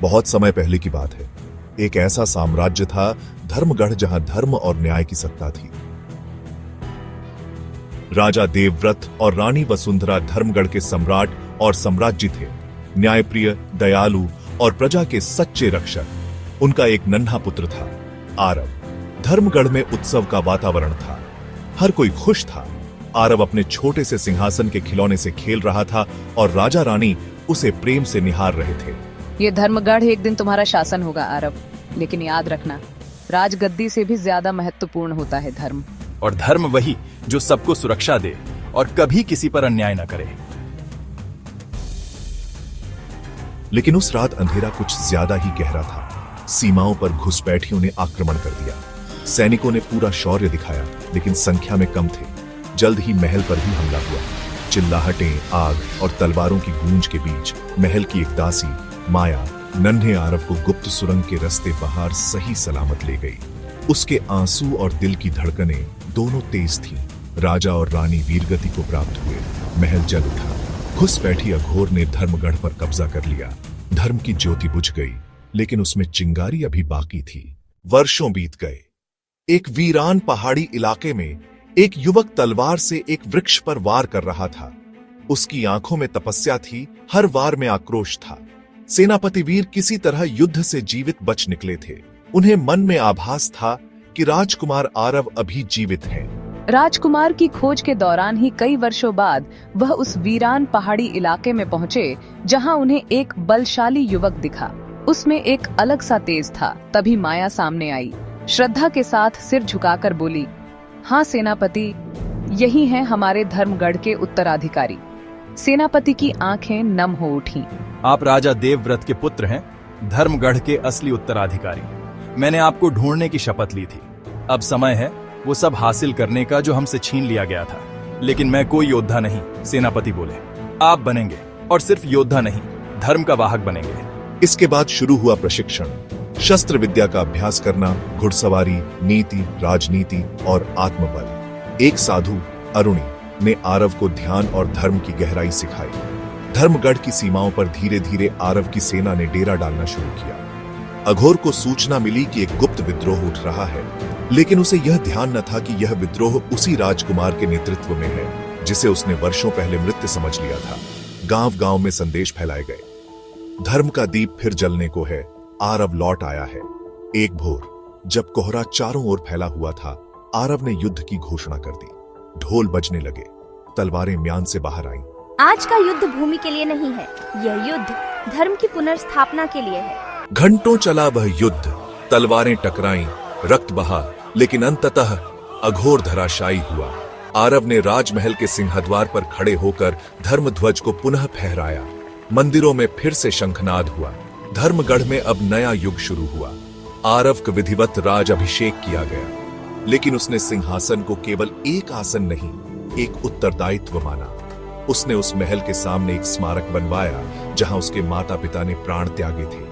बहुत समय पहले की बात है। एक ऐसा साम्राज्य था धर्मगढ़, जहां धर्म और न्याय की सत्ता थी। राजा देवव्रत और रानी वसुंधरा धर्मगढ़ के सम्राट और सम्राज्ञी थे। न्यायप्रिय, दयालु और प्रजा के सच्चे रक्षक। उनका एक नन्हा पुत्र था, आरव। धर्मगढ़ में उत्सव का वातावरण था। हर कोई खुश था। आरव अपने छोटे से सिंहासन के खिलौने से खेल रहा था और राजा रानी उसे प्रेम से निहार रहे थे। ये धर्मगढ़ एक दिन तुम्हारा शासन होगा आरव, लेकिन याद रखना, राजगद्दी से भी ज्यादा महत्वपूर्ण होता है धर्म। और धर्म वही जो सबको सुरक्षा दे और कभी किसी पर अन्याय न करे। लेकिन उस रात अंधेरा कुछ ज्यादा ही गहरा था। सीमाओं पर घुसपैठियों ने आक्रमण कर दिया। सैनिकों ने पूरा शौर्य दिखाया, लेकिन संख्या में कम थे। जल्द ही महल पर भी हमला हुआ। चिल्लाहटें, आग और तलवारों की गूंज के बीच महल की एक दासी माया नन्हे आरव को गुप्त सुरंग के रास्ते बाहर सही सलामत ले गई। उसके आंसू और दिल की धड़कनें दोनों तेज थीं। राजा और रानी वीरगति को प्राप्त हुए। महल जल उठा। घुसपैठी अघोर ने धर्मगढ़ पर कब्जा कर लिया। धर्म की ज्योति बुझ गई, लेकिन उसमें चिंगारी अभी बाकी थी। वर्षों बीत गए। एक वीरान पहाड़ी इलाके में एक युवक तलवार से एक वृक्ष पर वार कर रहा था। उसकी आंखों में तपस्या थी, हर वार में आक्रोश था। सेनापति वीर किसी तरह युद्ध से जीवित बच निकले थे। उन्हें मन में आभास था कि राजकुमार आरव अभी जीवित हैं। राजकुमार की खोज के दौरान ही कई वर्षों बाद वह उस वीरान पहाड़ी इलाके में पहुंचे, जहां उन्हें एक बलशाली युवक दिखा। उसमें एक अलग सा तेज था। तभी माया सामने आई, श्रद्धा के साथ सिर झुकाकर बोली, हाँ सेनापति, यही हैं हमारे धर्मगढ़ के उत्तराधिकारी। सेनापति की आंखें नम हो उठी। आप राजा देवव्रत के पुत्र हैं, धर्मगढ़ के असली उत्तराधिकारी। मैंने आपको ढूंढने की शपथ ली थी। अब समय है वो सब हासिल करने का जो हमसे छीन लिया गया था। लेकिन मैं कोई योद्धा नहीं, सेनापति बोले। आप बनेंगे, और सिर्फ योद्धा नहीं, धर्म का वाहक बनेंगे। इसके बाद शुरू हुआ प्रशिक्षण। शस्त्र विद्या का अभ्यास करना, घुड़सवारी, नीति, राजनीति और आत्मबल। एक साधु अरुणी ने आरव को ध्यान और धर्म की गहराई सिखाई। धर्मगढ़ की सीमाओं पर धीरे धीरे आरव की सेना ने डेरा डालना शुरू किया। अघोर को सूचना मिली कि एक गुप्त विद्रोह उठ रहा है, लेकिन उसे यह ध्यान न था कि यह विद्रोह उसी राजकुमार के नेतृत्व में है जिसे उसने वर्षों पहले मृत समझ लिया था। गांव-गांव में संदेश फैलाए गए, धर्म का दीप फिर जलने को है, आरव लौट आया है। एक भोर जब कोहरा चारों ओर फैला हुआ था, आरव ने युद्ध की घोषणा कर दी। ढोल बजने लगे, तलवारें म्यान से बाहर आईं। आज का युद्ध भूमि के लिए नहीं है, यह युद्ध धर्म की पुनर्स्थापना के लिए है। घंटों चला वह युद्ध। तलवारें टकराईं, रक्त बहा, लेकिन अंततः अघोर धराशायी हुआ। आरव ने राजमहल के सिंहद्वार पर खड़े होकर धर्मध्वज को पुनः फहराया। मंदिरों में फिर से शंखनाद हुआ। धर्मगढ़ में अब नया युग शुरू हुआ। आरव का विधिवत राज अभिषेक किया गया, लेकिन उसने सिंहासन को केवल एक आसन नहीं, एक उत्तरदायित्व माना। उसने उस महल के सामने एक स्मारक बनवाया जहां उसके माता पिता ने प्राण त्यागे थे।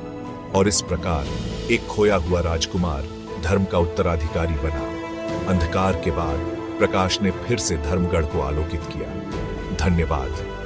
और इस प्रकार एक खोया हुआ राजकुमार धर्म का उत्तराधिकारी बना। अंधकार के बाद प्रकाश ने फिर से धर्मगढ़ को आलोकित किया। धन्यवाद।